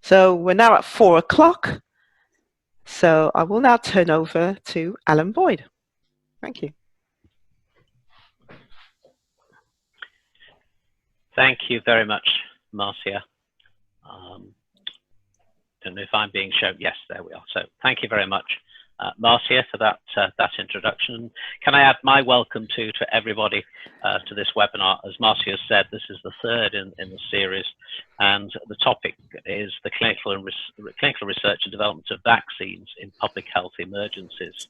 So we're now at 4 o'clock. So I will now turn over to Alan Boyd. Thank you. Thank you very much, Marcia. Don't know if I'm being shown. Yes, there we are. So thank you very much, Marcia, for that introduction. Can I add my welcome to everybody to this webinar? As Marcia said, this is the third in the series, and the topic is the clinical research and development of vaccines in public health emergencies.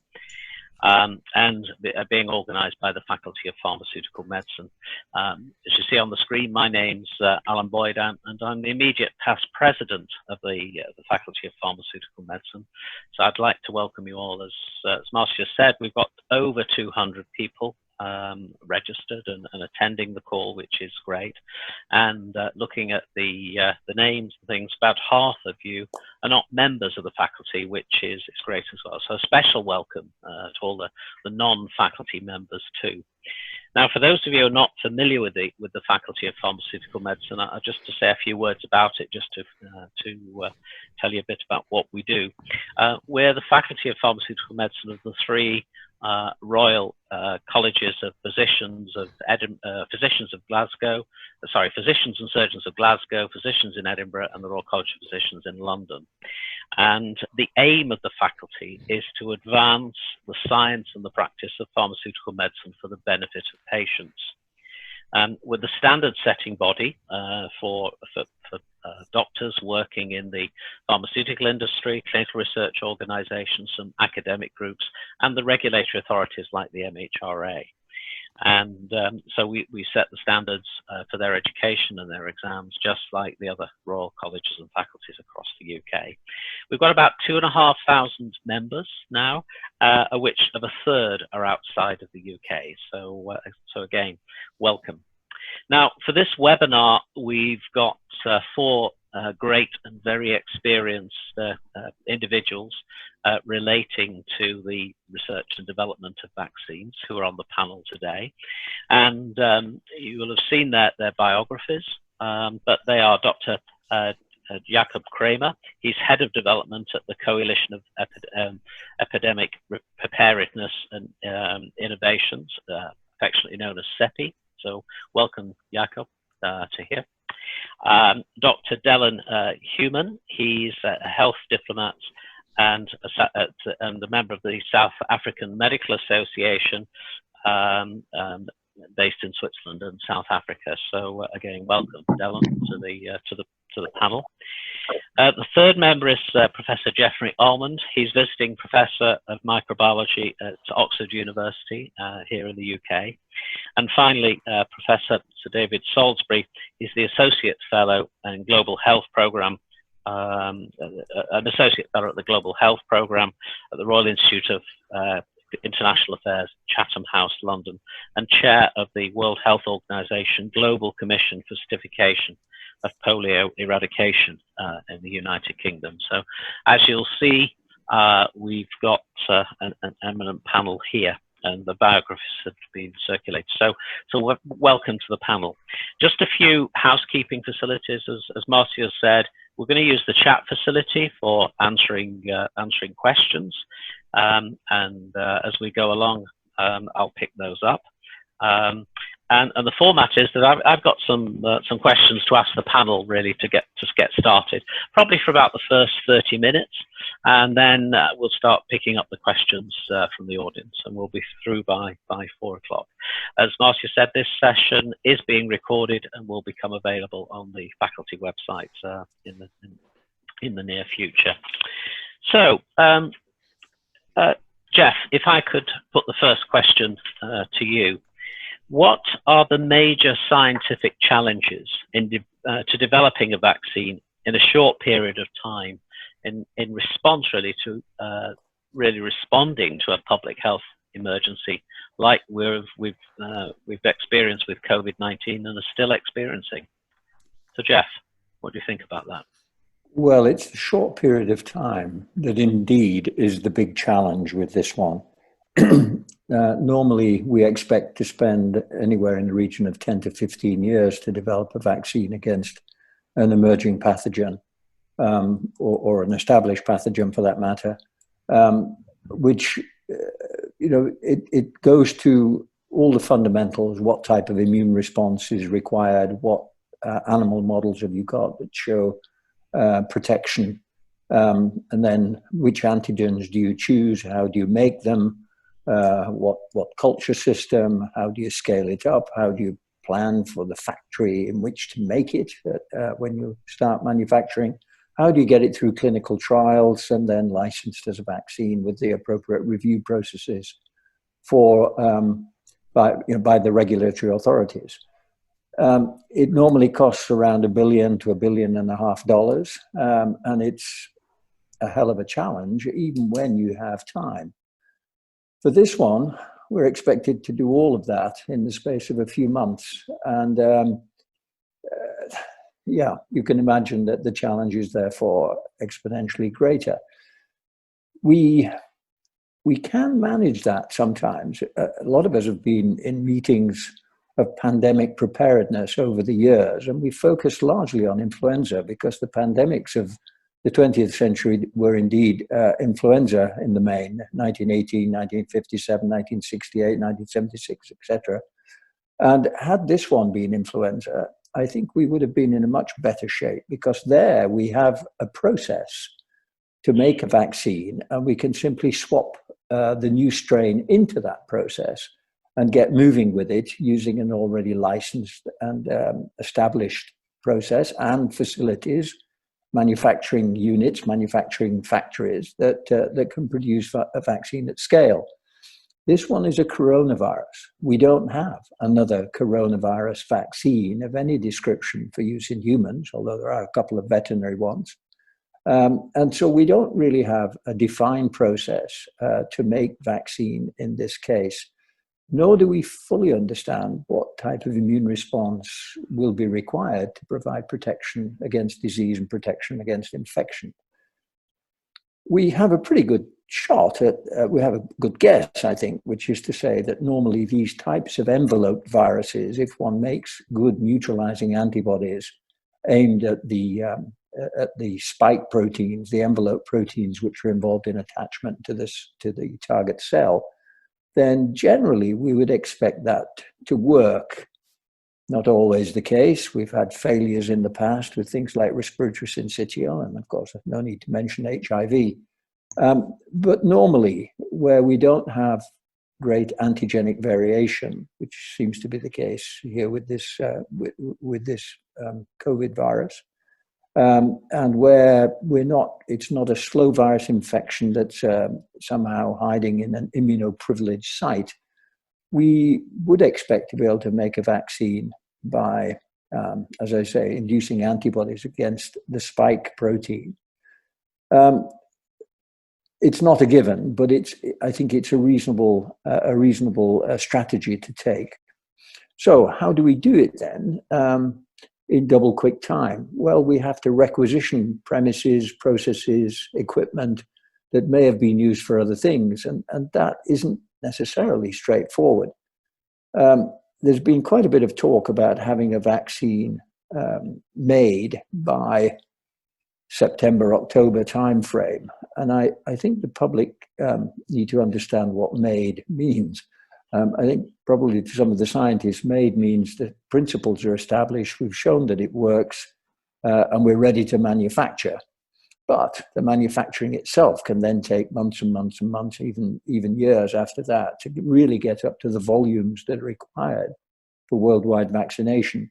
And being organised by the Faculty of Pharmaceutical Medicine. As you see on the screen, my name's Alan Boyd, and I'm the immediate past president of the Faculty of Pharmaceutical Medicine. So I'd like to welcome you all. As Marcia said, we've got over 200 people registered and attending the call, which is great. And looking at the names and things, about half of you are not members of the faculty, which is great as well. So a special welcome to all the non-faculty members too. Now, for those of you who are not familiar with the Faculty of Pharmaceutical Medicine, just to say a few words about it, just to tell you a bit about what we do. We're the Faculty of Pharmaceutical Medicine of the three Royal Colleges of Physicians of Glasgow, Physicians and Surgeons of Glasgow, Physicians in Edinburgh, and the Royal College of Physicians in London. And the aim of the faculty is to advance the science and the practice of pharmaceutical medicine for the benefit of patients. We're the standard-setting body for doctors working in the pharmaceutical industry, clinical research organisations, some academic groups, and the regulatory authorities like the MHRA. And so we set the standards for their education and their exams, just like the other Royal Colleges and faculties across the UK. We've got about 2,500 members now, of which a third are outside of the UK. So again, welcome. Now, for this webinar, we've got four great and very experienced individuals relating to the research and development of vaccines who are on the panel today. And you will have seen their biographies, but they are Dr. Jakob Cramer. He's Head of Development at the Coalition of Epidemic Preparedness and Innovations, affectionately known as CEPI. So welcome, Jakob, to here. Dr. Delon Human, he's a health diplomat and a member of the South African Medical Association, based in Switzerland and South Africa. So again, welcome, Delon, to the panel. The third member is Professor Jeffrey Almond. He's visiting professor of microbiology at Oxford University here in the UK. And finally, Professor Sir David Salisbury is the Associate Fellow in Global Health Programme, an Associate Fellow at the Global Health Programme at the Royal Institute of International Affairs, Chatham House, London, and Chair of the World Health Organization Global Commission for Certification of Polio Eradication in the United Kingdom. So as you'll see, we've got an eminent panel here, and the biographies have been circulated. So welcome to the panel. Just a few housekeeping facilities. As Marcia said, we're going to use the chat facility for answering questions. And as we go along, I'll pick those up. And the format is that I've got some questions to ask the panel, really, to get started, probably for about the first 30 minutes, and then we'll start picking up the questions from the audience, and we'll be through by 4 o'clock. As Marcia said, this session is being recorded and will become available on the faculty website in the near future. So, Jeff, if I could put the first question to you. What are the major scientific challenges to developing a vaccine in a short period of time in response really to responding to a public health emergency like we've experienced with COVID-19 and are still experiencing? So Jeff, what do you think about that? Well, it's a short period of time that indeed is the big challenge with this one. Normally, we expect to spend anywhere in the region of 10 to 15 years to develop a vaccine against an emerging pathogen. or an established pathogen for that matter, which, it goes to all the fundamentals: what type of immune response is required, what animal models have you got that show protection, and then which antigens do you choose, how do you make them, what culture system, how do you scale it up, how do you plan for the factory in which to make it when you start manufacturing, how do you get it through clinical trials and then licensed as a vaccine with the appropriate review processes for by the regulatory authorities. It normally costs around $1 billion to $1.5 billion, and it's a hell of a challenge, even when you have time. For this one, we're expected to do all of that in the space of a few months. And yeah, you can imagine that the challenge is therefore exponentially greater. We can manage that sometimes. A lot of us have been in meetings of pandemic preparedness over the years, and we focused largely on influenza because the pandemics of the 20th century were indeed influenza in the main: 1918, 1957, 1968, 1976, etc. And had this one been influenza, I think we would have been in a much better shape, because there we have a process to make a vaccine, and we can simply swap the new strain into that process and get moving with it using an already licensed and established process and facilities, manufacturing units, manufacturing factories that can produce a vaccine at scale. This one is a coronavirus. We don't have another coronavirus vaccine of any description for use in humans, although there are a couple of veterinary ones. And so we don't really have a defined process to make vaccine in this case, nor do we fully understand what type of immune response will be required to provide protection against disease and protection against infection. We have a pretty good shot at, we have a good guess, I think, which is to say that normally these types of enveloped viruses, if one makes good neutralizing antibodies aimed at the spike proteins, the envelope proteins which are involved in attachment to the target cell, then generally we would expect that to work. Not always the case. We've had failures in the past with things like respiratory syncytial, and of course, no need to mention HIV. But normally, where we don't have great antigenic variation, which seems to be the case here with this COVID virus, and where it's not a slow virus infection that's somehow hiding in an immunoprivileged site, we would expect to be able to make a vaccine by, as I say, inducing antibodies against the spike protein. It's not a given, but I think it's a reasonable strategy to take. So how do we do it then? In double quick time? Well, we have to requisition premises, processes, equipment that may have been used for other things, and that isn't necessarily straightforward. There's been quite a bit of talk about having a vaccine made by September, October timeframe, and I think the public need to understand what made means. I think probably to some of the scientists, made means that principles are established, we've shown that it works, and we're ready to manufacture. But the manufacturing itself can then take months and months and months, even years after that, to really get up to the volumes that are required for worldwide vaccination.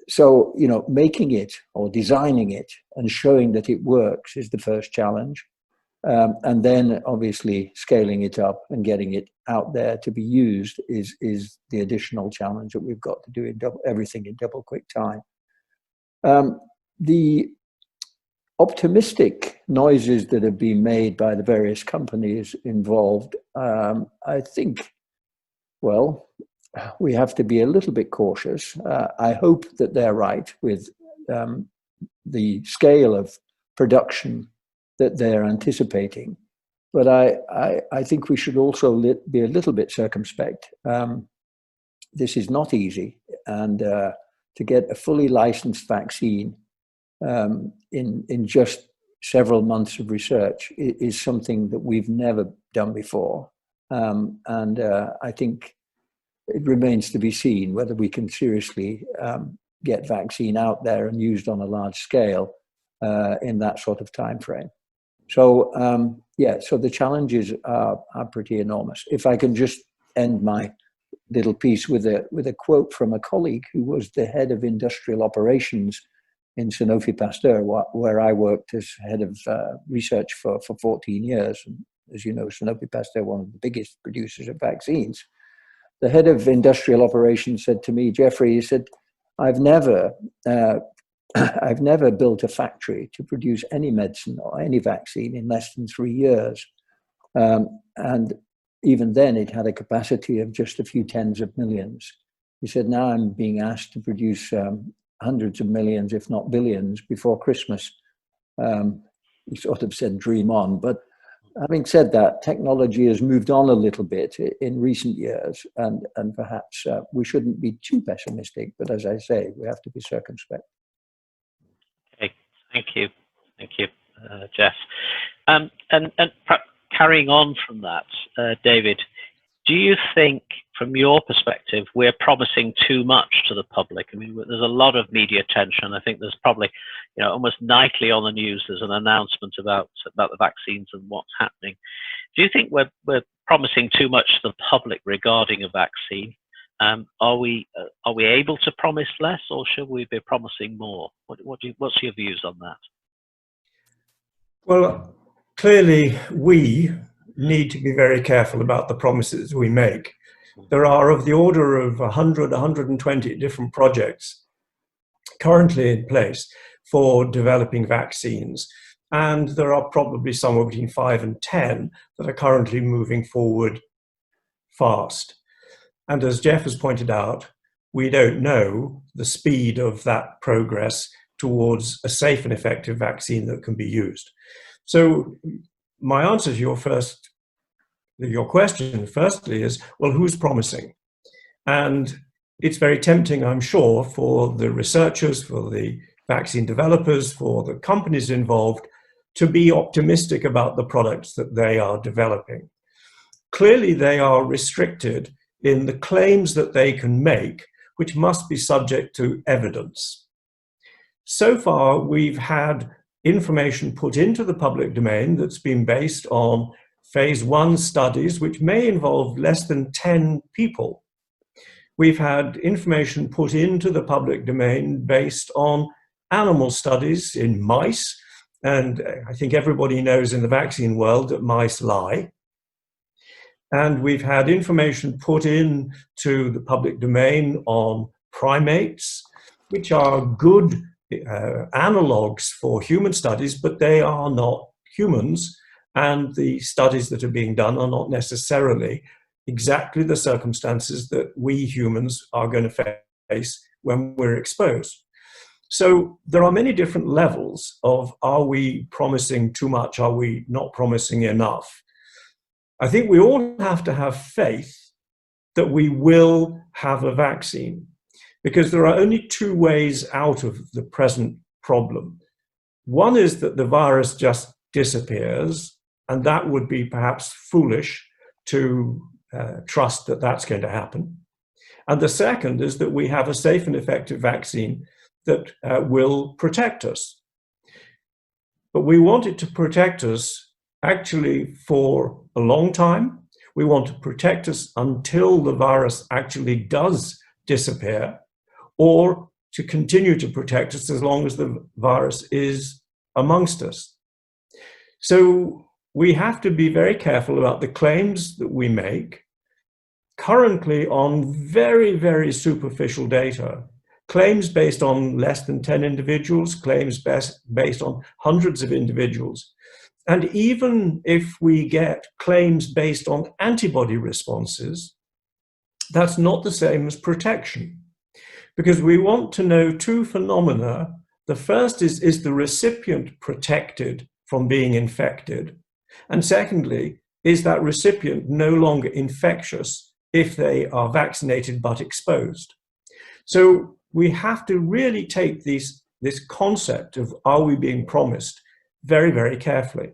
So, making it or designing it and showing that it works is the first challenge. And then obviously scaling it up and getting it out there to be used is the additional challenge that we've got to do everything in double quick time. The optimistic noises that have been made by the various companies involved, I think, well, we have to be a little bit cautious. I hope that they're right with the scale of production that they're anticipating. But I think we should also be a little bit circumspect. This is not easy. And to get a fully licensed vaccine in just several months of research is something that we've never done before. And I think it remains to be seen whether we can seriously get vaccine out there and used on a large scale in that sort of time frame. So so the challenges are pretty enormous. If I can just end my little piece with a quote from a colleague who was the head of industrial operations in Sanofi Pasteur, where I worked as head of research for 14 years. And as you know, Sanofi Pasteur, one of the biggest producers of vaccines. The head of industrial operations said to me, Jeffrey, he said, I've never built a factory to produce any medicine or any vaccine in less than 3 years. And even then it had a capacity of just a few tens of millions. He said, now I'm being asked to produce hundreds of millions, if not billions, before Christmas. He sort of said, dream on. But having said that, technology has moved on a little bit in recent years, and perhaps we shouldn't be too pessimistic, but as I say, we have to be circumspect. Okay, thank you, Jeff. And carrying on from that, David, do you think, from your perspective, we're promising too much to the public? I mean, there's a lot of media attention. I think there's probably, almost nightly on the news, there's an announcement about the vaccines and what's happening. Do you think we're promising too much to the public regarding a vaccine? Are we able to promise less, or should we be promising more? What's your views on that? Well, clearly we need to be very careful about the promises we make. There are of the order of 100, 120 different projects currently in place for developing vaccines. And there are probably somewhere between 5 and 10 that are currently moving forward fast. And as Jeff has pointed out, we don't know the speed of that progress towards a safe and effective vaccine that can be used. So my answer to your question, firstly, is, well, who's promising? And it's very tempting, I'm sure, for the researchers, for the vaccine developers, for the companies involved, to be optimistic about the products that they are developing. Clearly, they are restricted in the claims that they can make, which must be subject to evidence. So far, we've had information put into the public domain that's been based on phase 1 studies, which may involve less than 10 people. We've had information put into the public domain based on animal studies in mice, and I think everybody knows in the vaccine world that mice lie. And we've had information put into the public domain on primates, which are good analogues for human studies, but they are not humans. And the studies that are being done are not necessarily exactly the circumstances that we humans are going to face when we're exposed. So there are many different levels of, are we promising too much? Are we not promising enough? I think we all have to have faith that we will have a vaccine, because there are only 2 ways out of the present problem. One is that the virus just disappears, and that would be perhaps foolish to trust that that's going to happen. And the second is that we have a safe and effective vaccine that will protect us. But we want it to protect us actually for a long time. We want to protect us until the virus actually does disappear, or to continue to protect us as long as the virus is amongst us. So we have to be very careful about the claims that we make, currently on very, very superficial data. Claims based on less than 10 individuals, claims based on hundreds of individuals. And even if we get claims based on antibody responses, that's not the same as protection, because we want to know 2 phenomena. The first is the recipient protected from being infected? And secondly, is that recipient no longer infectious if they are vaccinated but exposed? So we have to really take these this concept of are we being promised very, very carefully.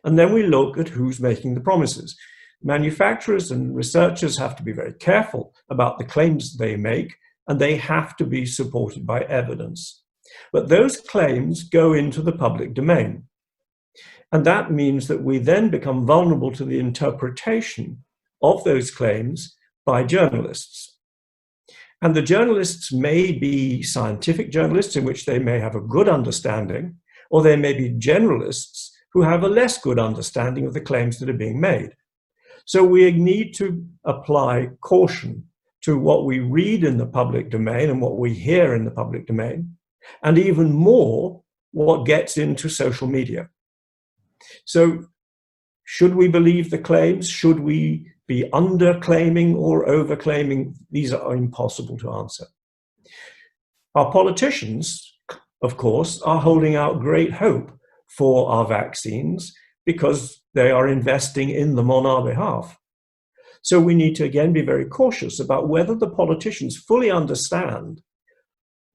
And then we look at who's making the promises. Manufacturers and researchers have to be very careful about the claims they make, and they have to be supported by evidence. But those claims go into the public domain. And that means that we then become vulnerable to the interpretation of those claims by journalists. And the journalists may be scientific journalists in which they may have a good understanding, or they may be generalists who have a less good understanding of the claims that are being made. So we need to apply caution to what we read in the public domain and what we hear in the public domain, and even more, what gets into social media. So should we believe the claims? Should we be underclaiming or overclaiming? These are impossible to answer. Our politicians, of course, are holding out great hope for our vaccines because they are investing in them on our behalf. So we need to, again, be very cautious about whether the politicians fully understand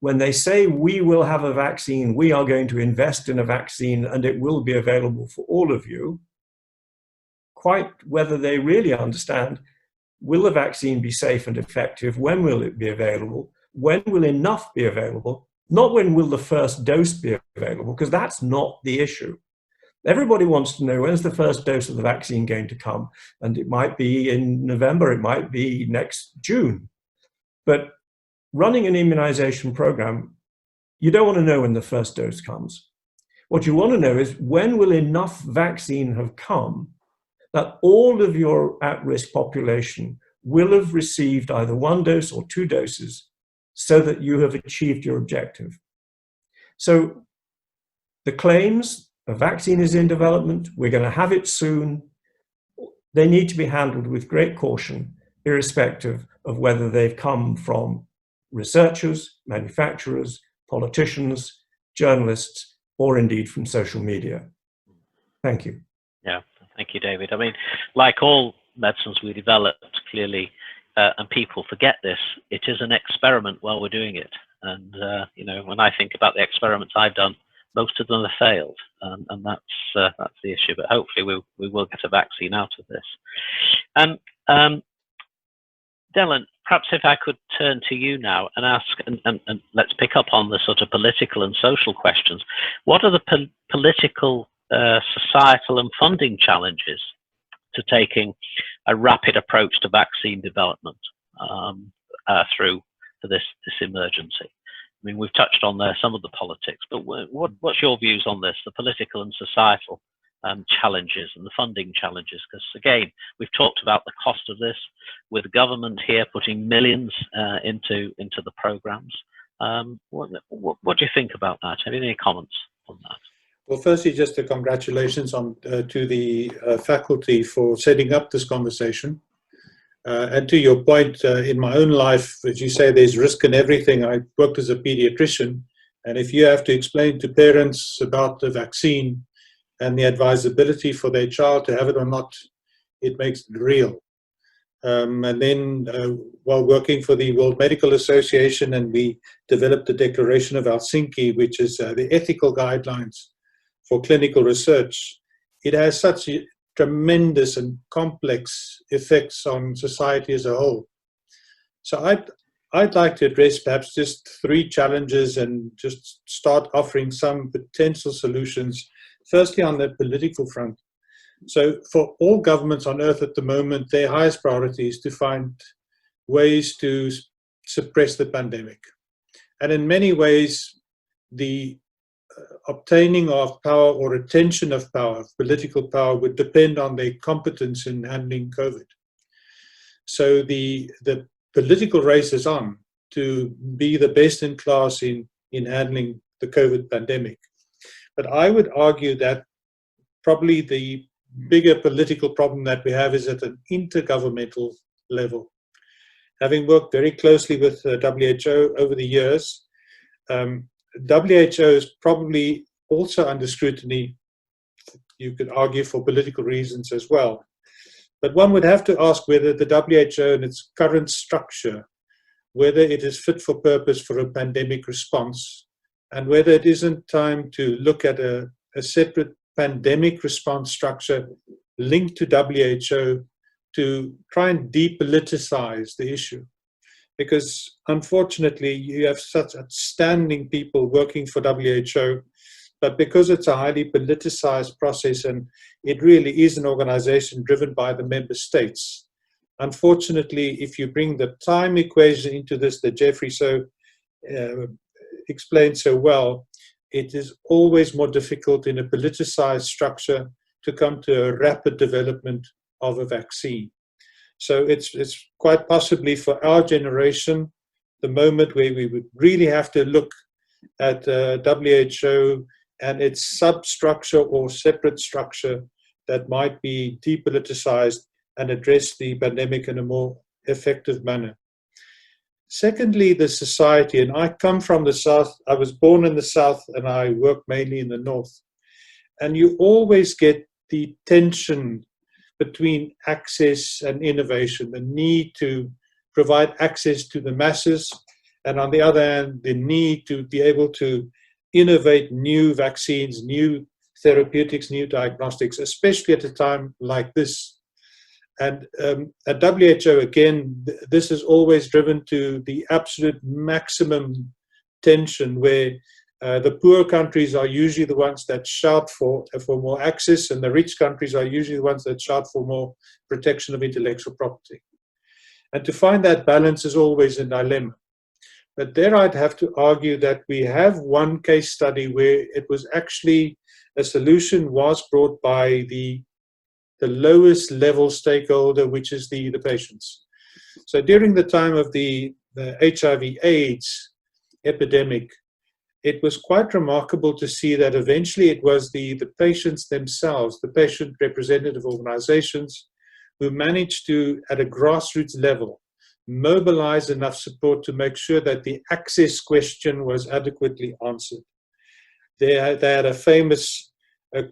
when they say we will have a vaccine, we are going to invest in a vaccine and it will be available for all of you, quite whether they really understand, will the vaccine be safe and effective? When will it be available? When will enough be available? Not when will the first dose be available, because that's not the issue. Everybody wants to know, when's the first dose of the vaccine going to come? And it might be in November, it might be next June. But running an immunization program, you don't want to know when the first dose comes. What you want to know is, when will enough vaccine have come that all of your at-risk population will have received either one dose or two doses so that you have achieved your objective. So the claims, a vaccine is in development, we're going to have it soon, they need to be handled with great caution, irrespective of whether they've come from researchers, manufacturers, politicians, journalists, or indeed from social media. Thank you. Yeah, thank you, David. I mean, like all medicines we developed, clearly, and people forget this, it is an experiment while we're doing it. And, you know, when I think about the experiments I've done, most of them have failed, and that's the issue. But hopefully we will get a vaccine out of this. Delon, perhaps if I could turn to you now and ask, and let's pick up on the sort of political and social questions. What are the political, societal and funding challenges to taking a rapid approach to vaccine development through this emergency? I mean, we've touched on there some of the politics, but what's your views on this, the political and societal challenges and the funding challenges? Because again, we've talked about the cost of this, with government here putting millions into the programs. What do you think about that? Have you any comments on that? Well, firstly, just a congratulations to the faculty for setting up this conversation. And to your point, in my own life, as you say, there's risk in everything. I worked as a pediatrician, and if you have to explain to parents about the vaccine and the advisability for their child to have it or not, it makes it real. And then while working for the World Medical Association, and we developed the Declaration of Helsinki, which is the ethical guidelines for clinical research, it has such tremendous and complex effects on society as a whole. So I'd like to address perhaps just three challenges and just start offering some potential solutions. Firstly, on the political front. So for all governments on earth at the moment, their highest priority is to find ways to suppress the pandemic. And in many ways, the obtaining of power or retention of power, political power, would depend on their competence in handling COVID. So the political race is on to be the best in class in handling the COVID pandemic. But I would argue that probably the bigger political problem that we have is at an intergovernmental level. Having worked very closely with the WHO over the years, WHO is probably also under scrutiny, you could argue, for political reasons as well. But one would have to ask whether the WHO in its current structure, whether it is fit for purpose for a pandemic response, and whether it isn't time to look at a separate pandemic response structure linked to WHO to try and depoliticize the issue. Because unfortunately, you have such outstanding people working for WHO, but because it's a highly politicized process and it really is an organization driven by the member states, unfortunately, if you bring the time equation into this that Jeffrey explained so well, it is always more difficult in a politicized structure to come to a rapid development of a vaccine. So it's quite possibly for our generation, the moment where we would really have to look at WHO and its substructure or separate structure that might be depoliticized and address the pandemic in a more effective manner. Secondly, the society, and I come from the South, I was born in the South and I work mainly in the North. And you always get the tension between access and innovation, the need to provide access to the masses, and on the other hand, the need to be able to innovate new vaccines, new therapeutics, new diagnostics, especially at a time like this. And at WHO, again, this is always driven to the absolute maximum tension where the poor countries are usually the ones that shout for more access, and the rich countries are usually the ones that shout for more protection of intellectual property. And to find that balance is always a dilemma. But there I'd have to argue that we have one case study where it was actually a solution was brought by the lowest level stakeholder, which is the patients. So during the time of the HIV/AIDS epidemic, it was quite remarkable to see that eventually it was the patients themselves, the patient representative organizations, who managed to, at a grassroots level, mobilize enough support to make sure that the access question was adequately answered. They had a famous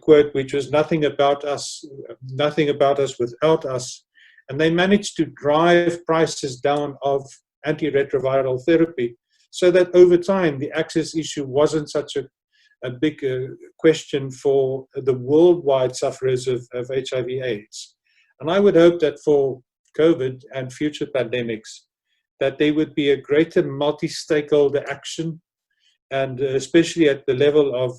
quote, which was nothing about us without us. And they managed to drive prices down of antiretroviral therapy so that over time the access issue wasn't such a big question for the worldwide sufferers of HIV/AIDS. And I would hope that for COVID and future pandemics, that there would be a greater multi-stakeholder action, and especially at the level of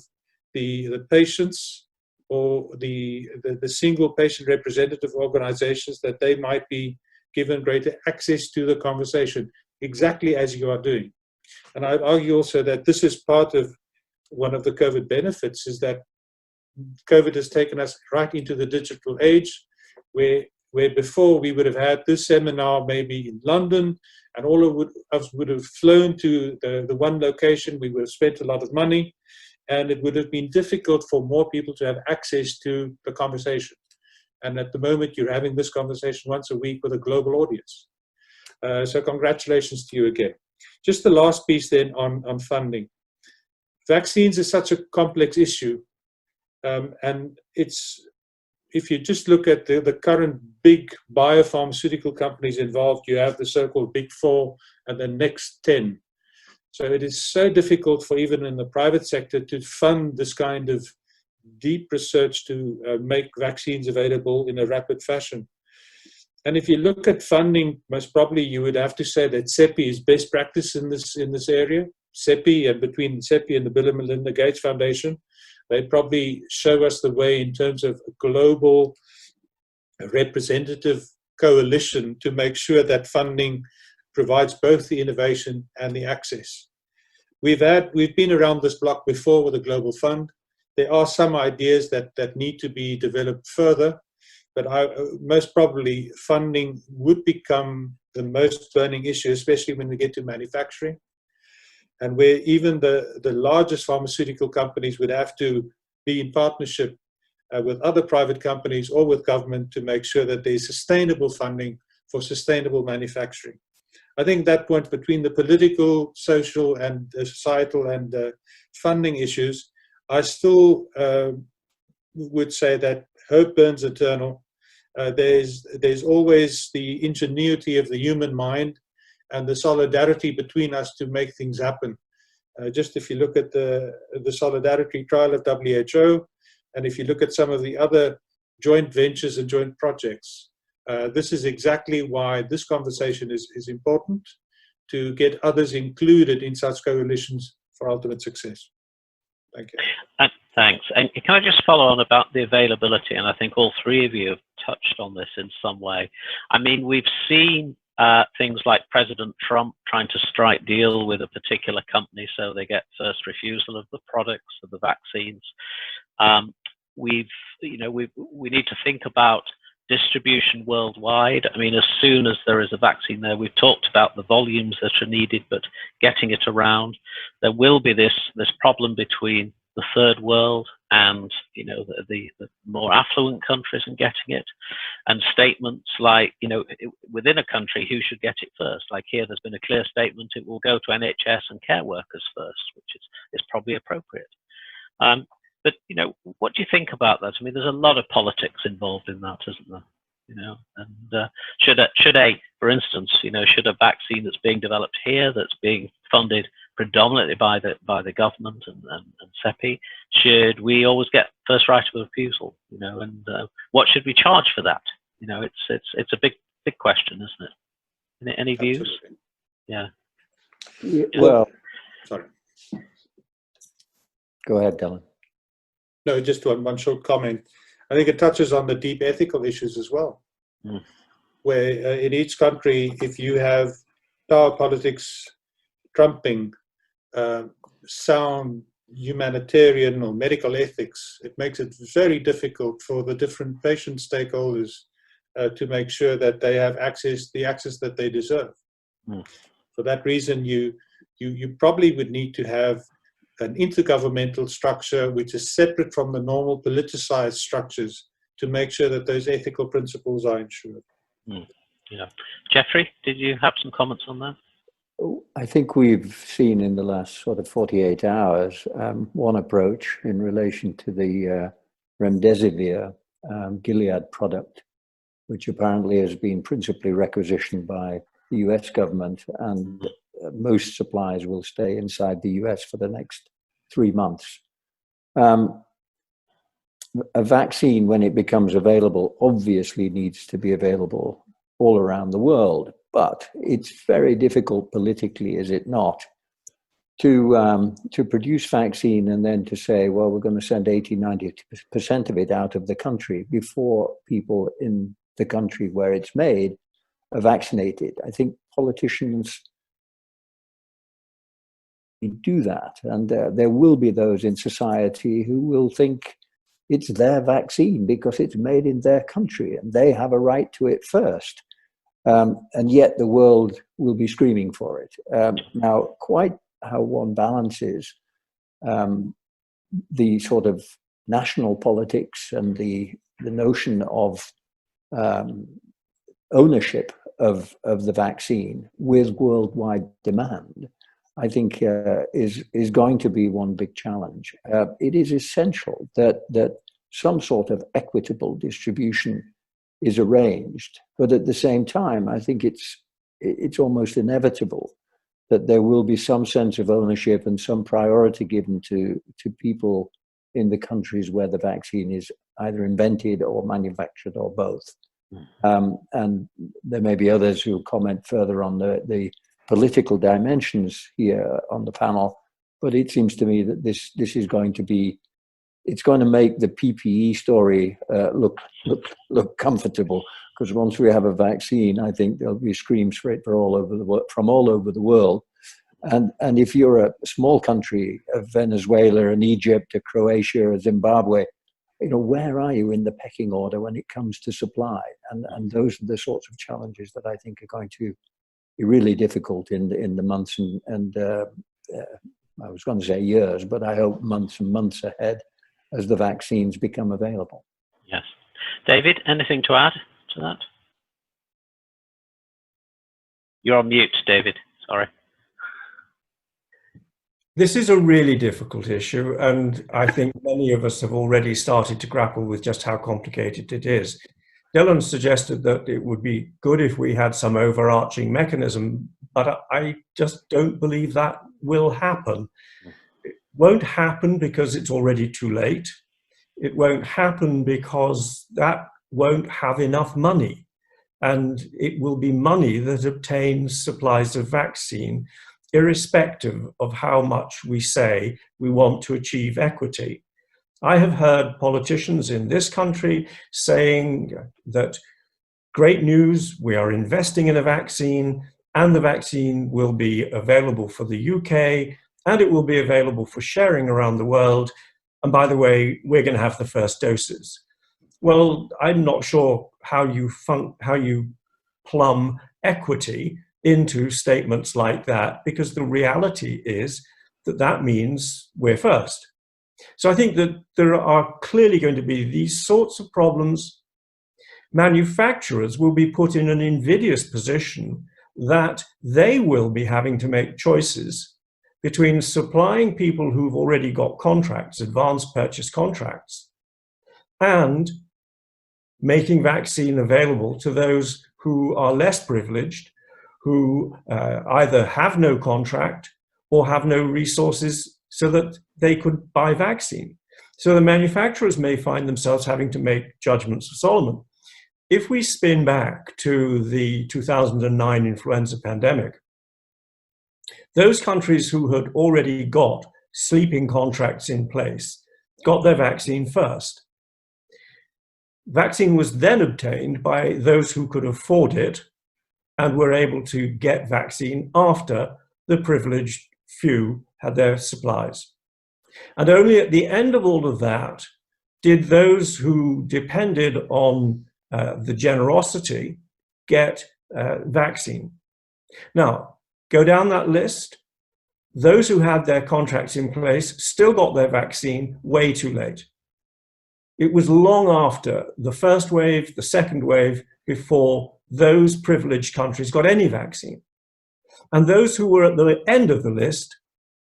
the patients or the single patient representative organizations, that they might be given greater access to the conversation, exactly as you are doing. And I'd argue also that this is part of one of the COVID benefits, is that COVID has taken us right into the digital age, where before we would have had this seminar maybe in London, and all of us would have flown to the one location. We would have spent a lot of money, and it would have been difficult for more people to have access to the conversation. And at the moment, you're having this conversation once a week with a global audience. So congratulations to you again. Just the last piece then on funding. Vaccines is such a complex issue, and if you just look at the current big biopharmaceutical companies involved, you have the so-called Big Four and the next 10. So it is so difficult for even in the private sector to fund this kind of deep research to make vaccines available in a rapid fashion. And if you look at funding, most probably you would have to say that CEPI is best practice in this area. CEPI, and between CEPI and the Bill and Melinda Gates Foundation, they probably show us the way in terms of a global representative coalition to make sure that funding provides both the innovation and the access. We've been around this block before with a global fund. There are some ideas that need to be developed further, but most probably funding would become the most burning issue, especially when we get to manufacturing, and where even the largest pharmaceutical companies would have to be in partnership with other private companies or with government to make sure that there's sustainable funding for sustainable manufacturing. I think that point between the political, social, and societal and funding issues, I still would say that hope burns eternal. There's always the ingenuity of the human mind and the solidarity between us to make things happen. Just if you look at the solidarity trial of WHO, and if you look at some of the other joint ventures and joint projects, this is exactly why this conversation is important, to get others included in such coalitions for ultimate success. Thank you. Thanks. And can I just follow on about the availability? And I think all three of you have touched on this in some way. I mean, we've seen things like President Trump trying to strike deal with a particular company so they get first refusal of the products, of the vaccines. We need to think about distribution worldwide. I mean, as soon as there is a vaccine there, we've talked about the volumes that are needed, but getting it around, there will be this problem between the third world and the more affluent countries and getting it, and statements like within a country who should get it first. Like here, there's been a clear statement it will go to NHS and care workers first, which is probably appropriate. But what do you think about that? I mean, there's a lot of politics involved in that, isn't there? And for instance, should a vaccine that's being developed here, that's being funded predominantly by the government and CEPI, should we always get first right of refusal? And what should we charge for that? It's a big question, isn't it? Any views? Absolutely. Yeah. Well, Sorry. Go ahead, Delon. No, just one short comment. I think it touches on the deep ethical issues as well, where in each country, if you have power politics trumping sound humanitarian or medical ethics, it makes it very difficult for the different patient stakeholders to make sure that they have the access that they deserve. For that reason, you probably would need to have an intergovernmental structure which is separate from the normal politicized structures to make sure that those ethical principles are ensured. Yeah. Jeffrey, did you have some comments on that? I think we've seen in the last sort of 48 hours one approach in relation to the remdesivir Gilead product, which apparently has been principally requisitioned by the US government, and most supplies will stay inside the US for the next 3 months. A vaccine, when it becomes available, obviously needs to be available all around the world, but it's very difficult politically, is it not, to produce vaccine and then to say, well, we're going to send 80-90% of it out of the country before people in the country where it's made are vaccinated. I think politicians do that, and there will be those in society who will think it's their vaccine because it's made in their country and they have a right to it first. And yet the world will be screaming for it. Now, quite how one balances the sort of national politics and the notion of ownership of the vaccine with worldwide demand, I think is going to be one big challenge. It is essential that some sort of equitable distribution is arranged, but at the same time, I think it's almost inevitable that there will be some sense of ownership and some priority given to people in the countries where the vaccine is either invented or manufactured or both. And there may be others who comment further on the political dimensions here on the panel, but it seems to me that this is going to be, it's going to make the PPE story look comfortable, because once we have a vaccine, I think there'll be screams for it from all over the world. And if you're a small country of Venezuela and Egypt or Croatia or Zimbabwe, where are you in the pecking order when it comes to supply? And those are the sorts of challenges that I think are going to be really difficult in the months and I was going to say years, but I hope months and months ahead as the vaccines become available. Yes. David, anything to add to that? You're on mute, David. Sorry. This is a really difficult issue, and I think many of us have already started to grapple with just how complicated it is. Delon suggested that it would be good if we had some overarching mechanism, but I just don't believe that will happen. It won't happen because it's already too late. It won't happen because that won't have enough money. And it will be money that obtains supplies of vaccine, irrespective of how much we say we want to achieve equity. I have heard politicians in this country saying that great news, we are investing in a vaccine, and the vaccine will be available for the UK, and it will be available for sharing around the world. And by the way, we're going to have the first doses. Well, I'm not sure how you plumb equity into statements like that, because the reality is that that means we're first. So I think that there are clearly going to be these sorts of problems. Manufacturers will be put in an invidious position that they will be having to make choices between supplying people who've already got contracts, advanced purchase contracts, and making vaccine available to those who are less privileged, who either have no contract or have no resources so that they could buy vaccine. So the manufacturers may find themselves having to make judgments of Solomon. If we spin back to the 2009 influenza pandemic, those countries who had already got sleeping contracts in place got their vaccine first. Vaccine was then obtained by those who could afford it and were able to get vaccine after the privileged few had their supplies. And only at the end of all of that did those who depended on the generosity get vaccine. Now, go down that list. Those who had their contracts in place still got their vaccine way too late. It was long after the first wave, the second wave, before those privileged countries got any vaccine. And those who were at the end of the list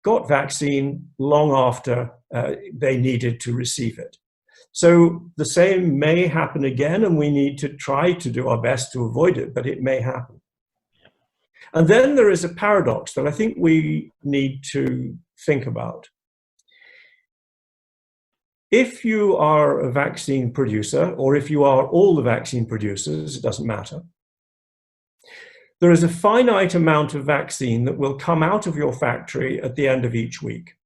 got vaccine long after they needed to receive it. So the same may happen again, and we need to try to do our best to avoid it, but it may happen. And then there is a paradox that I think we need to think about. If you are a vaccine producer, or if you are all the vaccine producers, it doesn't matter, there is a finite amount of vaccine that will come out of your factory at the end of each week.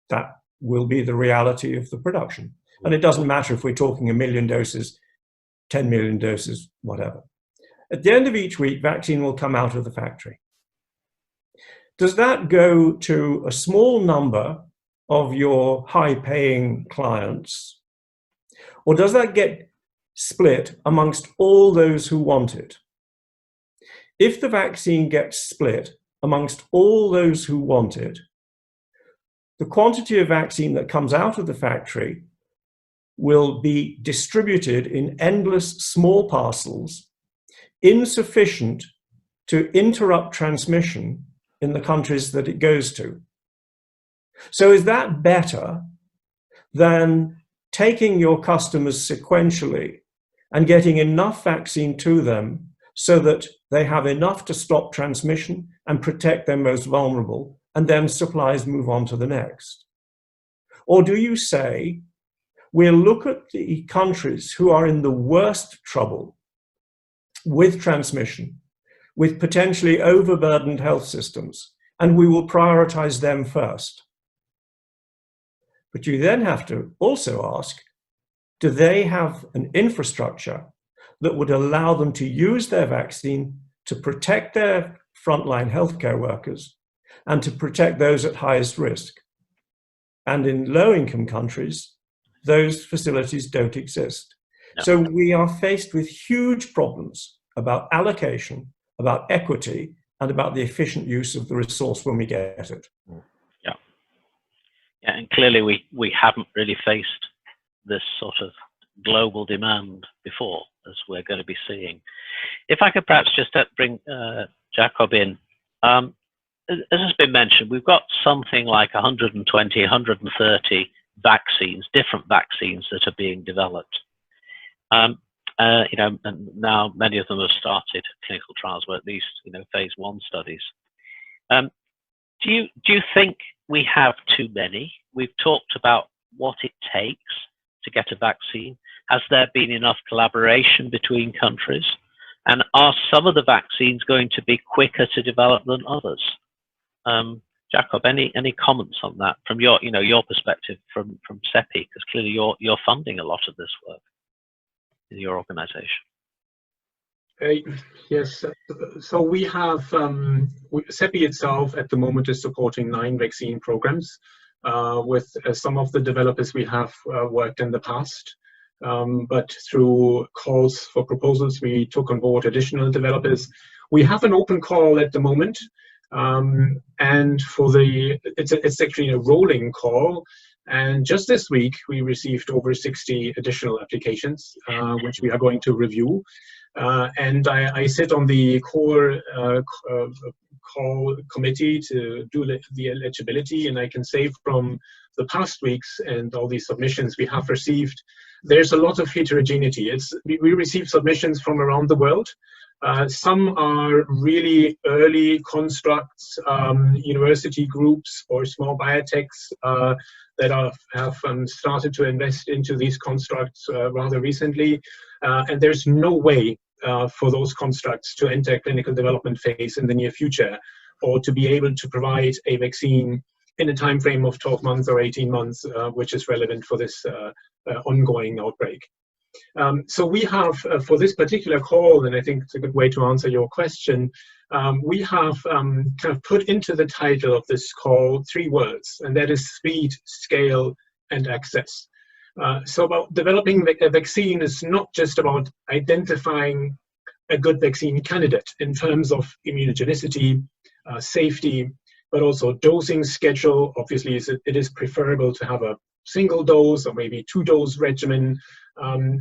That will be the reality of the production. And it doesn't matter if we're talking 1 million doses, 10 million doses, whatever. At the end of each week, vaccine will come out of the factory. Does that go to a small number of your high-paying clients, or does that get split amongst all those who want it? If the vaccine gets split amongst all those who want it, the quantity of vaccine that comes out of the factory will be distributed in endless small parcels, insufficient to interrupt transmission in the countries that it goes to. So is that better than taking your customers sequentially and getting enough vaccine to them so that they have enough to stop transmission and protect their most vulnerable, and then supplies move on to the next? Or do you say, we'll look at the countries who are in the worst trouble with transmission, with potentially overburdened health systems, and we will prioritize them first? But you then have to also ask, do they have an infrastructure that would allow them to use their vaccine to protect their frontline healthcare workers and to protect those at highest risk? And in low-income countries, those facilities don't exist. No. So we are faced with huge problems about allocation, about equity, and about the efficient use of the resource when we get it. Yeah, and clearly we haven't really faced this sort of global demand before, as we're going to be seeing. If I could perhaps just bring Jakob in. As has been mentioned, we've got something like 120, 130 vaccines, different vaccines that are being developed. And You know, and now many of them have started clinical trials, or at least, you know, phase 1 studies. Do you think we have too many? We've talked about what it takes to get a vaccine. Has there been enough collaboration between countries? And are some of the vaccines going to be quicker to develop than others? Jakob, any comments on that from your, you know, your perspective from CEPI, because clearly you're funding a lot of this work in your organisation. Yes, so we have, CEPI itself at the moment is supporting 9 vaccine programs with some of the developers we have worked in the past. But through calls for proposals, we took on board additional developers. We have an open call at the moment, and for it's actually a rolling call. And just this week, we received over 60 additional applications, which we are going to review. And I sit on the core call committee to do the eligibility, and I can say from the past weeks and all these submissions we have received, there's a lot of heterogeneity. We receive submissions from around the world. Some are really early constructs, university groups or small biotechs that have started to invest into these constructs rather recently. And there's no way for those constructs to enter clinical development phase in the near future, or to be able to provide a vaccine in a time frame of 12 months or 18 months, which is relevant for this ongoing outbreak. So we have, for this particular call, and I think it's a good way to answer your question, we have kind of put into the title of this call 3 words, and that is speed, scale, and access. So about developing a vaccine is not just about identifying a good vaccine candidate in terms of immunogenicity, safety, but also dosing schedule. Obviously, it is preferable to have a single dose or maybe 2-dose regimen.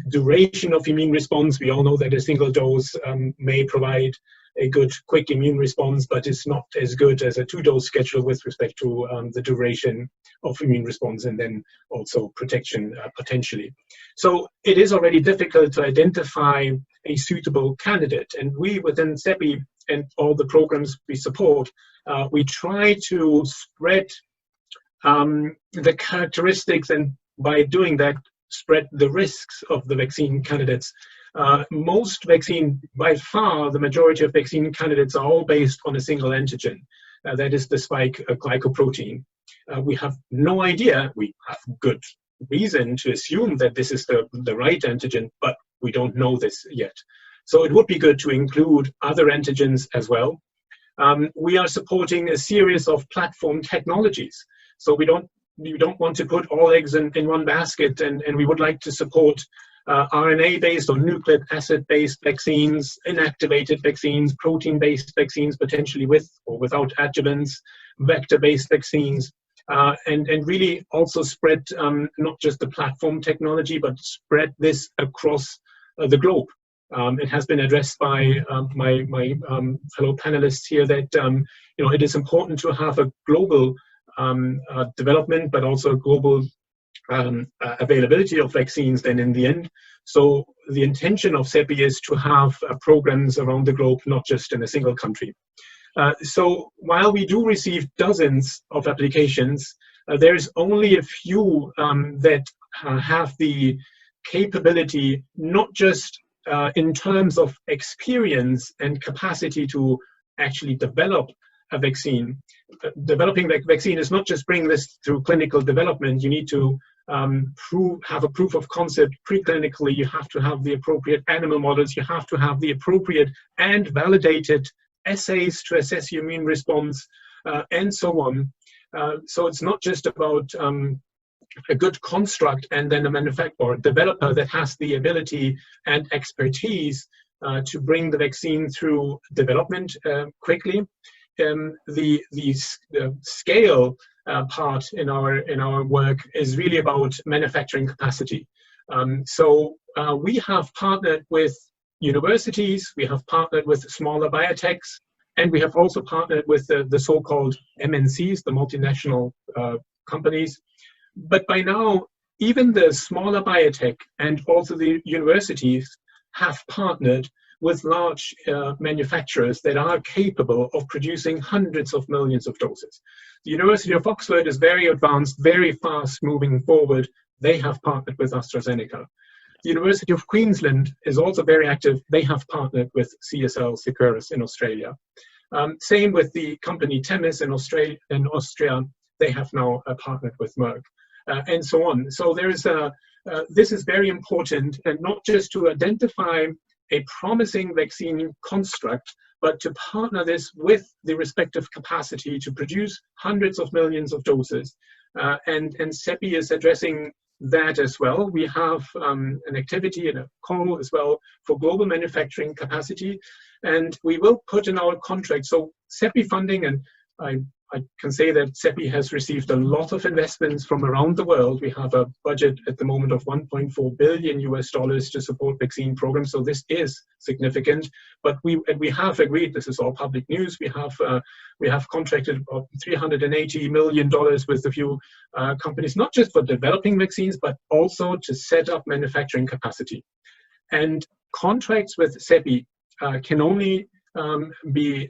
Duration of immune response, we all know that a single dose may provide a good quick immune response, but it's not as good as a 2-dose schedule with respect to the duration of immune response, and then also protection potentially. So it is already difficult to identify a suitable candidate, and we within CEPI and all the programs we support, we try to spread the characteristics, and by doing that, spread the risks of the vaccine candidates. Most vaccine, by far, the majority of vaccine candidates are all based on a single antigen. That is the spike glycoprotein. We have no idea, we have good reason to assume that this is the right antigen, but we don't know this yet. So it would be good to include other antigens as well. We are supporting a series of platform technologies. So we don't want to put all eggs in one basket, and we would like to support RNA-based or nucleic acid-based vaccines, inactivated vaccines, protein-based vaccines, potentially with or without adjuvants, vector-based vaccines, and really also spread not just the platform technology, but spread this across the globe. It has been addressed by my fellow panelists here that it is important to have a global development, but also global availability of vaccines then in the end. So the intention of CEPI is to have programs around the globe, not just in a single country. So while we do receive dozens of applications, there's only a few that have the capability, not just in terms of experience and capacity to actually develop a vaccine. Developing a vaccine is not just bring this through clinical development. You need to have a proof of concept preclinically. You have to have the appropriate animal models. You have to have the appropriate and validated assays to assess your immune response, and so on. So it's not just about a good construct and then a manufacturer or a developer that has the ability and expertise to bring the vaccine through development quickly. The scale part in our work is really about manufacturing capacity. So we have partnered with universities, we have partnered with smaller biotechs, and we have also partnered with the so-called MNCs, the multinational companies. But by now, even the smaller biotech and also the universities have partnered with large manufacturers that are capable of producing hundreds of millions of doses. The University of Oxford is very advanced, very fast moving forward. They have partnered with AstraZeneca. The University of Queensland is also very active. They have partnered with CSL Seqirus in Australia. Same with the company Themis in Austria. They have now partnered with Merck, and so on. So there is this is very important, and not just to identify a promising vaccine construct, but to partner this with the respective capacity to produce hundreds of millions of doses. And CEPI is addressing that as well. We have an activity and a call as well for global manufacturing capacity, and we will put in our contract. So CEPI funding, and I can say that CEPI has received a lot of investments from around the world. We have a budget at the moment of $1.4 billion to support vaccine programs. So this is significant. But we have agreed. This is all public news. We have contracted about $380 million with a few companies, not just for developing vaccines, but also to set up manufacturing capacity. And contracts with CEPI can only be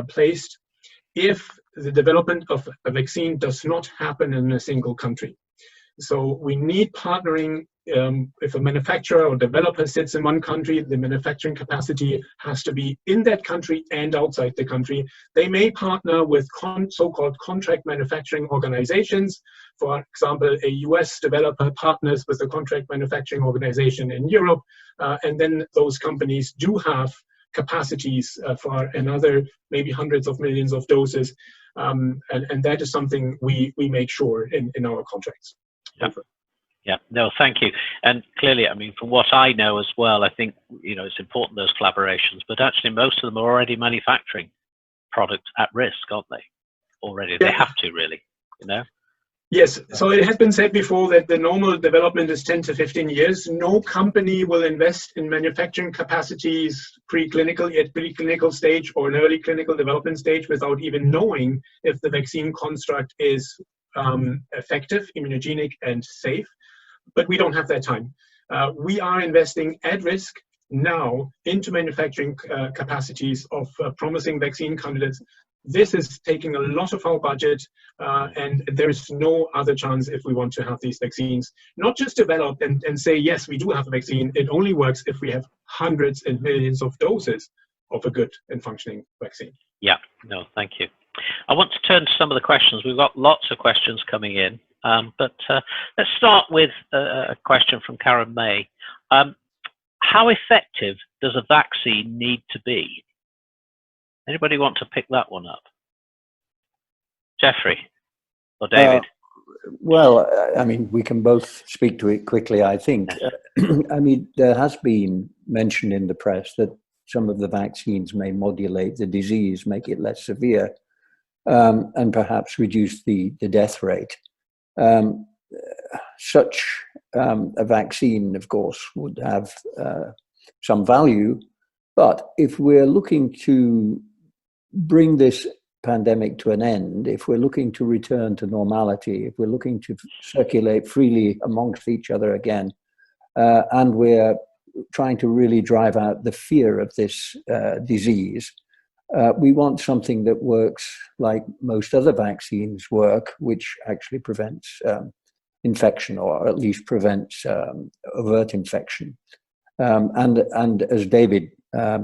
placed if the development of a vaccine does not happen in a single country. So we need partnering. If a manufacturer or developer sits in one country, the manufacturing capacity has to be in that country and outside the country. They may partner with so-called contract manufacturing organizations. For example, a US developer partners with a contract manufacturing organization in Europe, and then those companies do have capacities for another maybe hundreds of millions of doses, and that is something we make sure in our contracts. Yeah. Yeah, no, thank you. And clearly, I mean, from what I know as well, I think, you know, it's important, those collaborations, but actually most of them are already manufacturing products at risk, aren't they? Already, they have to really, you know? Yes, so it has been said before that the normal development is 10 to 15 years. No company will invest in manufacturing capacities at preclinical stage or an early clinical development stage without even knowing if the vaccine construct is effective, immunogenic, and safe. But we don't have that time. We are investing at risk now into manufacturing capacities of promising vaccine candidates. This is taking a lot of our budget, and there is no other chance if we want to have these vaccines, not just develop and say, yes, we do have a vaccine. It only works if we have hundreds and millions of doses of a good and functioning vaccine. Yeah, no, thank you. I want to turn to some of the questions. We've got lots of questions coming in, but let's start with a question from Karen May. How effective does a vaccine need to be? Anybody want to pick that one up? Jeffrey or David? Well, I mean, we can both speak to it quickly, I think. I mean, there has been mention in the press that some of the vaccines may modulate the disease, make it less severe, and perhaps reduce the death rate. Such a vaccine, of course, would have some value. But if we're looking to bring this pandemic to an end, if we're looking to return to normality, if we're looking to circulate freely amongst each other again, and we're trying to really drive out the fear of this disease, we want something that works like most other vaccines work, which actually prevents infection, or at least prevents overt infection. And as David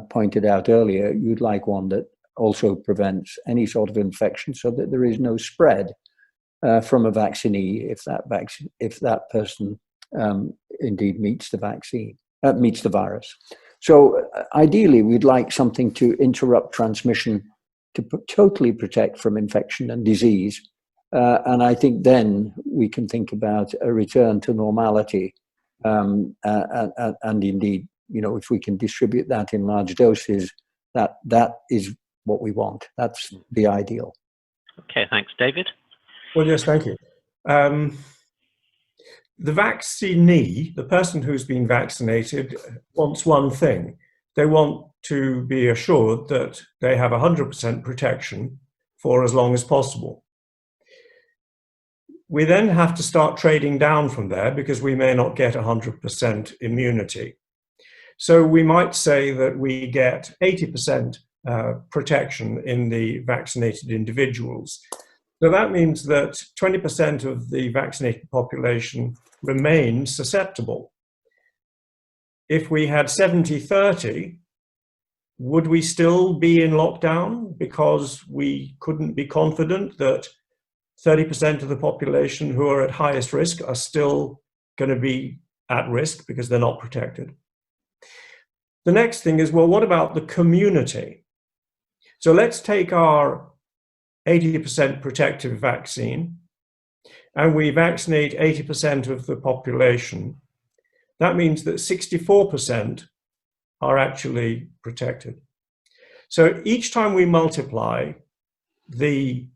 pointed out earlier, you'd like one that also prevents any sort of infection, so that there is no spread from a vaccinee if that person indeed meets the virus. So ideally, we'd like something to interrupt transmission, to totally protect from infection and disease. And I think then we can think about a return to normality. And indeed, you know, if we can distribute that in large doses, that is what we want. That's the ideal. Okay, thanks. David? Well, yes, thank you. The vaccinee, the person who's been vaccinated, wants one thing. They want to be assured that they have 100% protection for as long as possible. We then have to start trading down from there because we may not get 100% immunity. So we might say that we get 80% protection in the vaccinated individuals. So that means that 20% of the vaccinated population remains susceptible. If we had 70-30, would we still be in lockdown because we couldn't be confident that 30% of the population who are at highest risk are still going to be at risk because they're not protected? The next thing is, well, what about the community? So let's take our 80% protective vaccine and we vaccinate 80% of the population. That means that 64% are actually protected. So each time we multiply the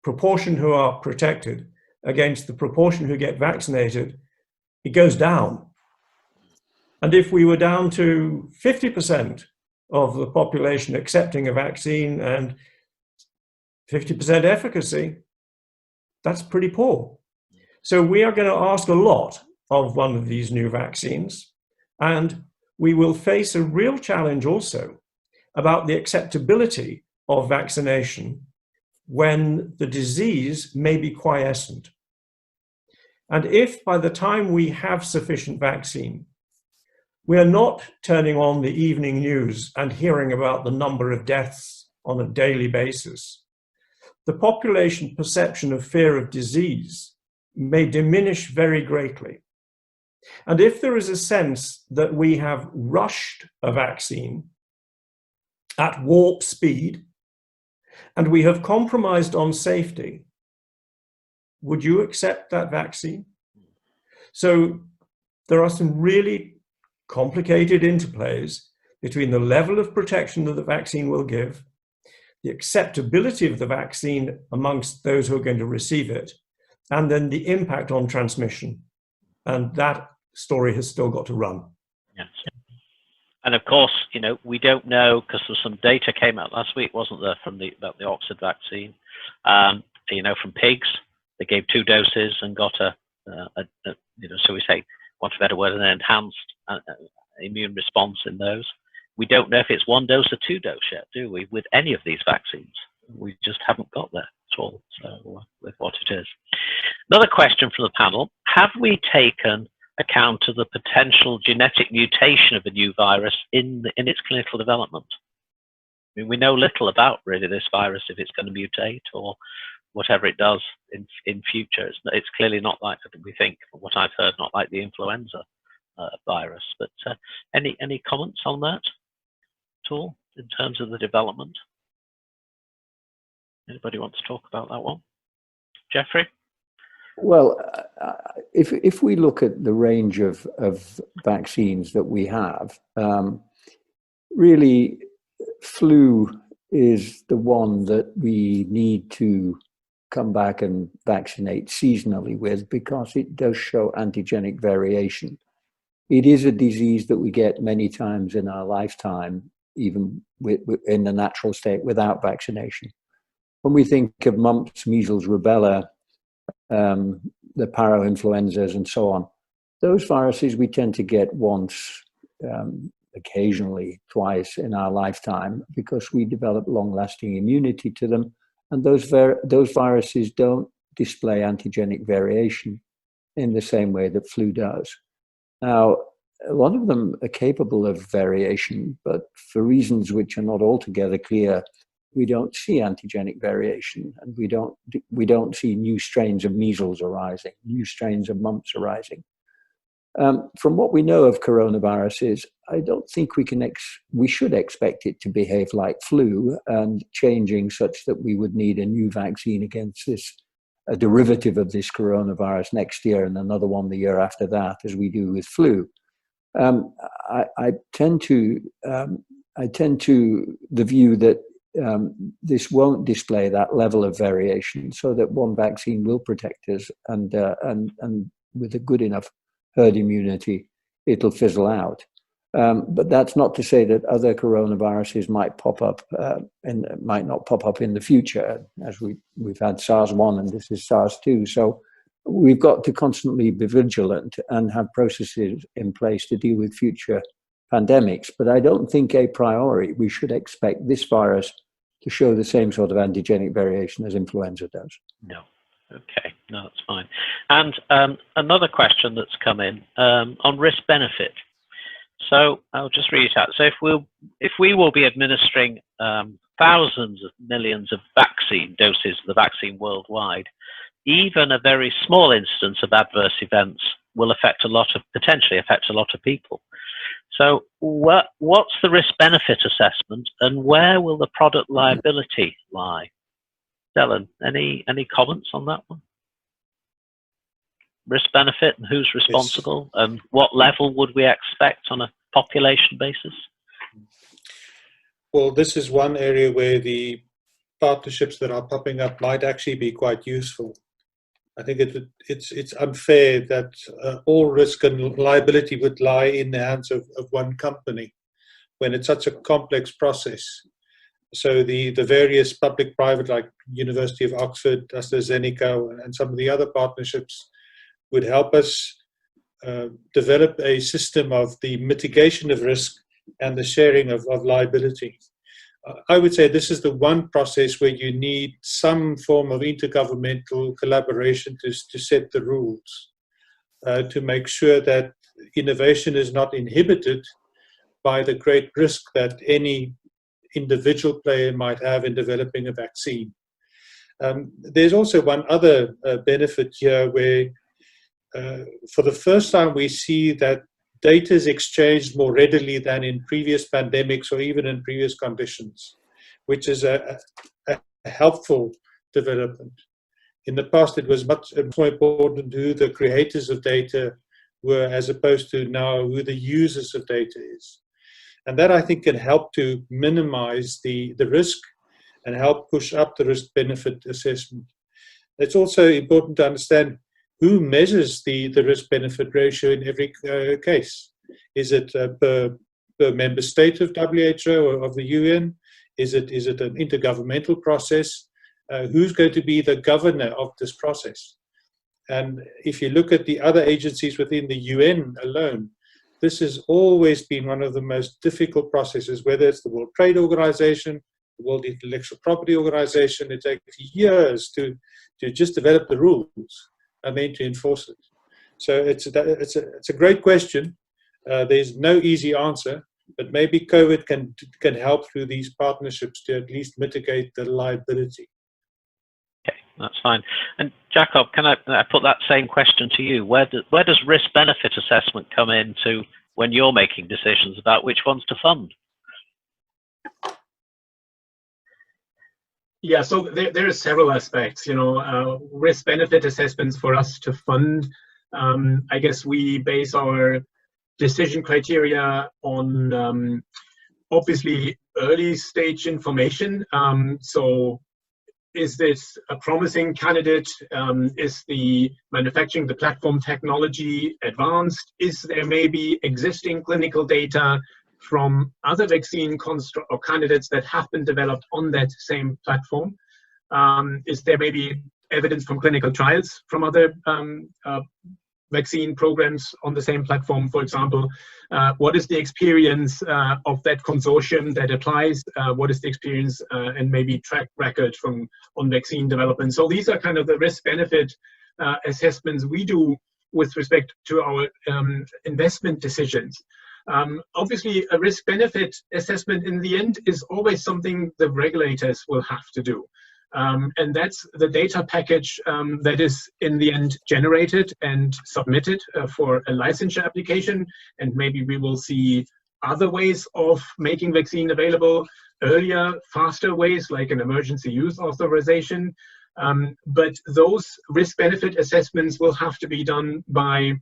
proportion who are protected against the proportion who get vaccinated, it goes down. And if we were down to 50% of the population accepting a vaccine and 50% efficacy, that's pretty poor. So we are going to ask a lot of one of these new vaccines, and we will face a real challenge also about the acceptability of vaccination when the disease may be quiescent. And if by the time we have sufficient vaccine, we are not turning on the evening news and hearing about the number of deaths on a daily basis, the population perception of fear of disease may diminish very greatly. And if there is a sense that we have rushed a vaccine at warp speed and we have compromised on safety, would you accept that vaccine? So there are some really complicated interplays between the level of protection that the vaccine will give, the acceptability of the vaccine amongst those who are going to receive it, and then the impact on transmission. And that story has still got to run. Yes. And of course, you know, we don't know, because there's some data came out last week, wasn't there, from about the Oxford vaccine, you know, from pigs. They gave 2 doses and got a you know, so we say, want a better word, an enhanced immune response in those. We don't know if it's 1 dose or 2 dose yet, do we, with any of these vaccines? We just haven't got there at all, so with what it is. Another question from the panel: have we taken account of the potential genetic mutation of a new virus in its clinical development? I mean, we know little about really this virus, if it's going to mutate or whatever it does in future. It's clearly not like, we think, from what I've heard, not like the influenza virus. But any comments on that at all in terms of the development? Anybody want to talk about that one? Jeffrey? Well, if we look at the range of vaccines that we have, really flu is the one that we need to come back and vaccinate seasonally with, because it does show antigenic variation. It is a disease that we get many times in our lifetime, even in the natural state without vaccination. When we think of mumps, measles, rubella, the parainfluenzas and so on, those viruses we tend to get once, occasionally twice in our lifetime, because we develop long-lasting immunity to them, and those viruses don't display antigenic variation in the same way that flu does. Now, a lot of them are capable of variation, but for reasons which are not altogether clear, we don't see antigenic variation, and we don't see new strains of measles arising, new strains of mumps arising. From what we know of coronaviruses, I don't think we should expect it to behave like flu and changing such that we would need a new vaccine against this, a derivative of this coronavirus next year and another one the year after that, as we do with flu. I tend to the view that this won't display that level of variation, so that one vaccine will protect us, and with a good enough herd immunity, it'll fizzle out. But that's not to say that other coronaviruses might pop up and might not pop up in the future, as we've had SARS-1 and this is SARS-2. So we've got to constantly be vigilant and have processes in place to deal with future pandemics, but I don't think a priori we should expect this virus to show the same sort of antigenic variation as influenza does. No. Okay, no, that's fine. And another question that's come in on risk-benefit. So I'll just read it out. So if we will be administering thousands of millions of vaccine doses of the vaccine worldwide, even a very small instance of adverse events will potentially affect a lot of people. So what's the risk-benefit assessment, and where will the product liability lie? Delon, any comments on that one? Risk-benefit and who's responsible, and what level would we expect on a population basis? Well, this is one area where the partnerships that are popping up might actually be quite useful. I think it's unfair that all risk and liability would lie in the hands of one company when it's such a complex process. So the various public-private, like University of Oxford, AstraZeneca, and some of the other partnerships would help us develop a system of the mitigation of risk and the sharing of liability. I would say this is the one process where you need some form of intergovernmental collaboration to set the rules, to make sure that innovation is not inhibited by the great risk that any individual player might have in developing a vaccine. There's also one other benefit here where for the first time we see that data is exchanged more readily than in previous pandemics or even in previous conditions, which is a helpful development. In the past, it was much more important who the creators of data were as opposed to now who the users of data is. And that, I think, can help to minimize the risk and help push up the risk-benefit assessment. It's also important to understand who measures the risk-benefit ratio in every case. Is it per member state of WHO or of the UN? Is it an intergovernmental process? Who's going to be the governor of this process? And if you look at the other agencies within the UN alone, this has always been one of the most difficult processes, whether it's the World Trade Organization, the World Intellectual Property Organization. It takes years to just develop the rules and then to enforce it. So it's a great question. There's no easy answer, but maybe COVID can help through these partnerships to at least mitigate the liability. Okay, that's fine. And Jakob, can I put that same question to you? Where does risk-benefit assessment come into when you're making decisions about which ones to fund? Yeah, so there are several aspects, risk-benefit assessments for us to fund. I guess we base our decision criteria on obviously early stage information. So is this a promising candidate? Is the manufacturing, the platform technology advanced? Is there maybe existing clinical data from other vaccine construct or candidates that have been developed on that same platform? Is there maybe evidence from clinical trials from other vaccine programs on the same platform, for example? What is the experience of that consortium that applies? What is the experience and maybe track record on vaccine development? So these are kind of the risk-benefit assessments we do with respect to our investment decisions. Obviously, a risk-benefit assessment in the end is always something the regulators will have to do. And that's the data package that is in the end generated and submitted for a licensure application. And maybe we will see other ways of making vaccine available, earlier, faster ways like an emergency use authorization. But those risk-benefit assessments will have to be done by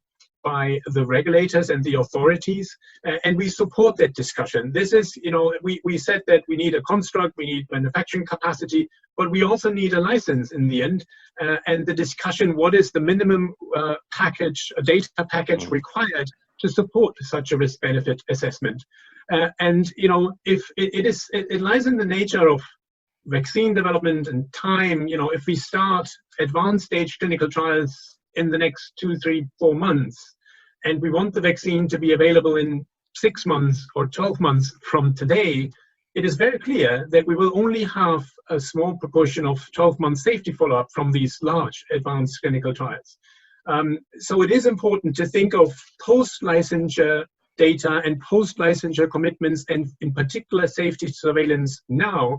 the regulators and the authorities, and we support that discussion. This is, we said that we need a construct, we need manufacturing capacity, but we also need a license in the end, and the discussion, what is the minimum package, a data package required to support such a risk-benefit assessment. And, if it lies in the nature of vaccine development and time, if we start advanced stage clinical trials in the next 2, 3, 4 months, and we want the vaccine to be available in 6 months or 12 months from today, it is very clear that we will only have a small proportion of 12-month safety follow-up from these large advanced clinical trials. So it is important to think of post-licensure data and post-licensure commitments, and in particular safety surveillance now,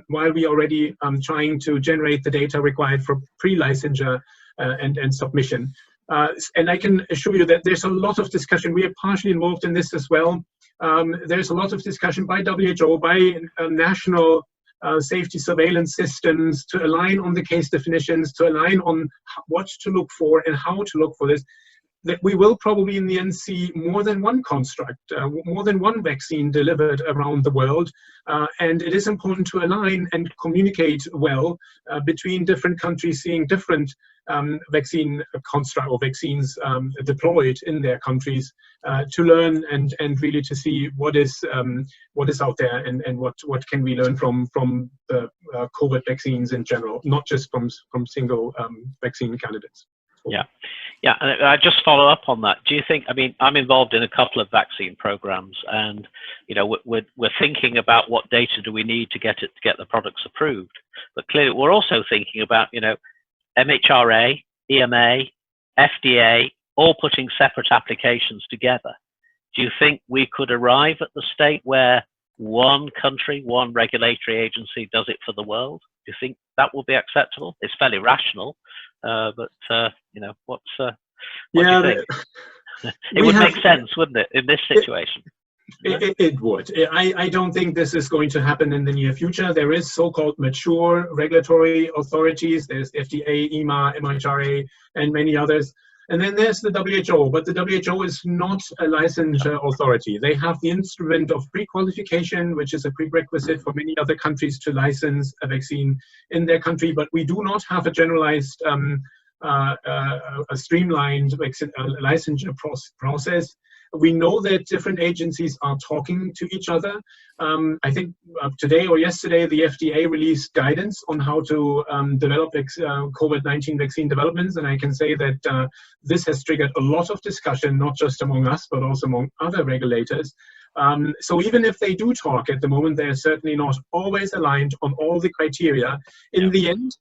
while we are already trying to generate the data required for pre-licensure and submission. And I can assure you that there's a lot of discussion. We are partially involved in this as well. There's a lot of discussion by WHO, by national safety surveillance systems to align on the case definitions, to align on what to look for and how to look for this. That we will probably in the end see more than one construct, more than one vaccine delivered around the world. And it is important to align and communicate well between different countries seeing different vaccine construct or vaccines deployed in their countries to learn and really to see what is out there and what can we learn from the COVID vaccines in general, not just from single vaccine candidates. Yeah, yeah, and I just follow up on that. Do you think? I mean, I'm involved in a couple of vaccine programs, and you know, we're thinking about what data do we need to get the products approved. But clearly, we're also thinking about, you know, MHRA, EMA, FDA, all putting separate applications together. Do you think we could arrive at the state where one country, one regulatory agency does it for the world? Do you think that will be acceptable? It's fairly rational, but you know, what do you think? It would make sense, wouldn't it, in this situation? It would. I don't think this is going to happen in the near future. There is so-called mature regulatory authorities. There's FDA, EMA, MHRA, and many others. And then there's the WHO, but the WHO is not a licensure authority. They have the instrument of pre-qualification, which is a prerequisite for many other countries to license a vaccine in their country, but we do not have a generalized, a streamlined licensure process. We know that different agencies are talking to each other. I think today or yesterday, the FDA released guidance on how to develop COVID-19 vaccine developments. And I can say that this has triggered a lot of discussion, not just among us, but also among other regulators. So even if they do talk at the moment, they're certainly not always aligned on all the criteria. In the end,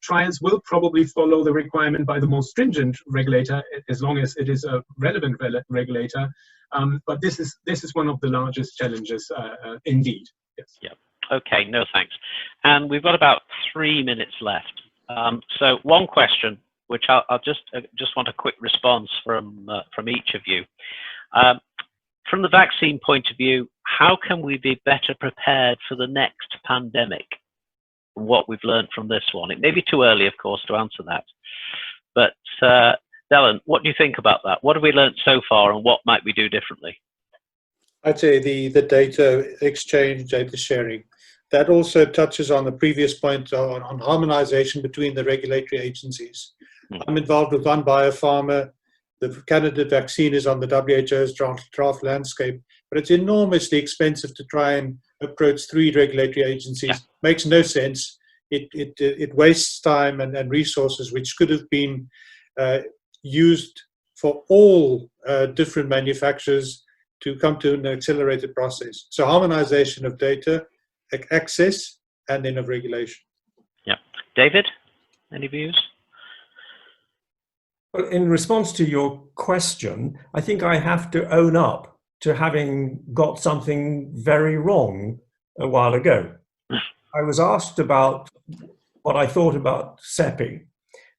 trials will probably follow the requirement by the most stringent regulator, as long as it is a relevant regulator. But this is one of the largest challenges, indeed. Yes. Yeah. Okay. No, thanks. And we've got about 3 minutes left. So one question, which I'll just want a quick response from each of you. From the vaccine point of view, how can we be better prepared for the next pandemic? What we've learned from this one. It may be too early, of course, to answer that. But Delon, what do you think about that? What have we learned so far, and what might we do differently? I'd say the data exchange, data sharing. That also touches on the previous point on harmonization between the regulatory agencies. I'm involved with one biopharma. The candidate vaccine is on the WHO's draft landscape, but it's enormously expensive to try and approach 3 regulatory agencies. Yeah. Makes no sense. It wastes time and resources which could have been used for all different manufacturers to come to an accelerated process. So harmonization of data, access, and then of regulation. Yeah. David, any views? Well, in response to your question, I think I have to own up to having got something very wrong a while ago. I was asked about what I thought about CEPI,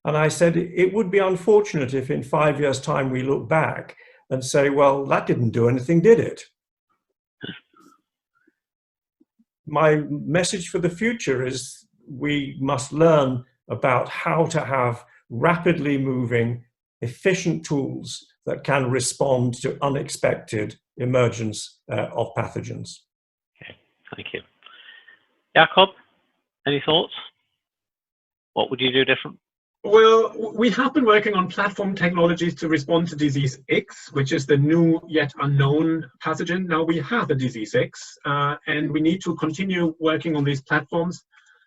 and I said it would be unfortunate if in 5 years' time we look back and say, well, that didn't do anything, did it? My message for the future is we must learn about how to have rapidly moving, efficient tools that can respond to unexpected emergence of pathogens. Okay, thank you. Jakob, any thoughts? What would you do different? Well, we have been working on platform technologies to respond to disease X, which is the new yet unknown pathogen. Now we have a disease X, and we need to continue working on these platforms.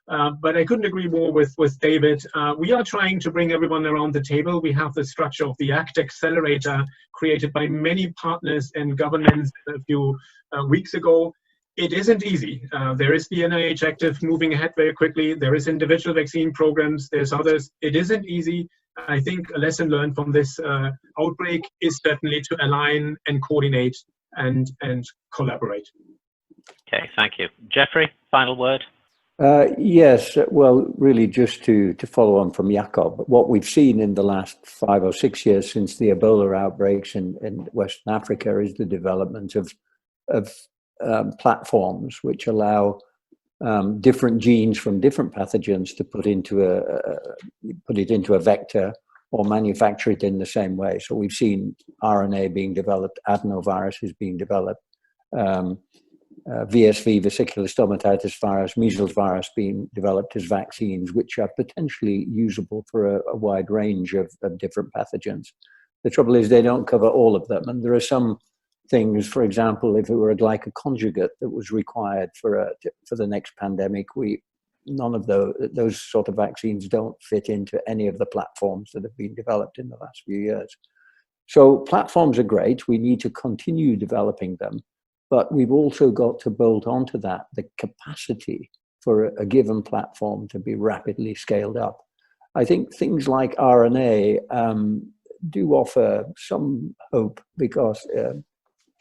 But I couldn't agree more with David. We are trying to bring everyone around the table. We have the structure of the ACT Accelerator created by many partners and governments a few weeks ago. It isn't easy. There is the NIH Active moving ahead very quickly. There is individual vaccine programs. There's others. It isn't easy. I think a lesson learned from this outbreak is certainly to align and coordinate and collaborate. Okay, thank you. Jeffrey, final word? Yes, well, really just to follow on from Jakob, what we've seen in the last 5 or 6 years since the Ebola outbreaks in Western Africa is the development of platforms which allow different genes from different pathogens to put it into a vector or manufacture it in the same way. So we've seen RNA being developed, adenoviruses being developed, VSV, vesicular stomatitis virus, measles virus being developed as vaccines, which are potentially usable for a wide range of different pathogens. The trouble is they don't cover all of them. And there are some things, for example, if it were a glycoconjugate that was required for the next pandemic, none of those sort of vaccines don't fit into any of the platforms that have been developed in the last few years. So platforms are great. We need to continue developing them. But we've also got to bolt onto that the capacity for a given platform to be rapidly scaled up. I think things like RNA do offer some hope because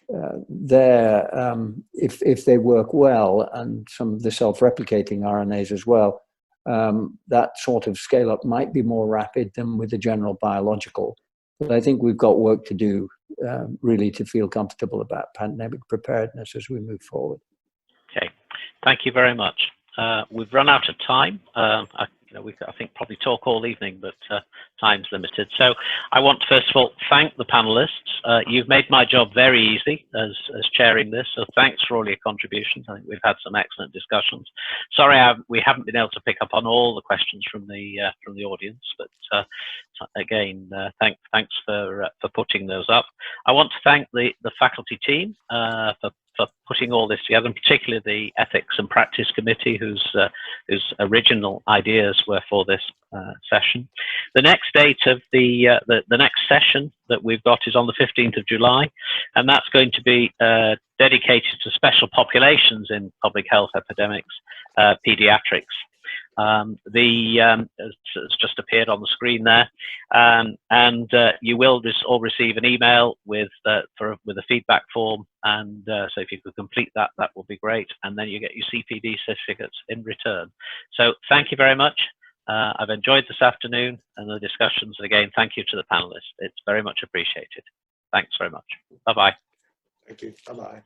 if they work well, and some of the self-replicating RNAs as well, that sort of scale up might be more rapid than with the general biological. But I think we've got work to do really to feel comfortable about pandemic preparedness as we move forward. Okay, thank you very much. We've run out of time. We I think probably talk all evening, but time's limited. So I want to first of all thank the panelists. You've made my job very easy as chairing this, so thanks for all your contributions. I think we've had some excellent discussions. Sorry we haven't been able to pick up on all the questions from the audience, but again, thanks for putting those up. I want to thank the faculty team for putting all this together, and particularly the Ethics and Practice Committee, whose original ideas were for this session. The next date of the next session that we've got is on the 15th of July, and that's going to be dedicated to special populations in public health epidemics, pediatrics. It's just appeared on the screen there, and you will all receive an email with a feedback form, and so if you could complete that, that will be great, and then you get your CPD certificates in return. So thank you very much. I've enjoyed this afternoon and the discussions, and again, thank you to the panelists. It's very much appreciated. Thanks very much. Bye-bye. Thank you. Bye-bye.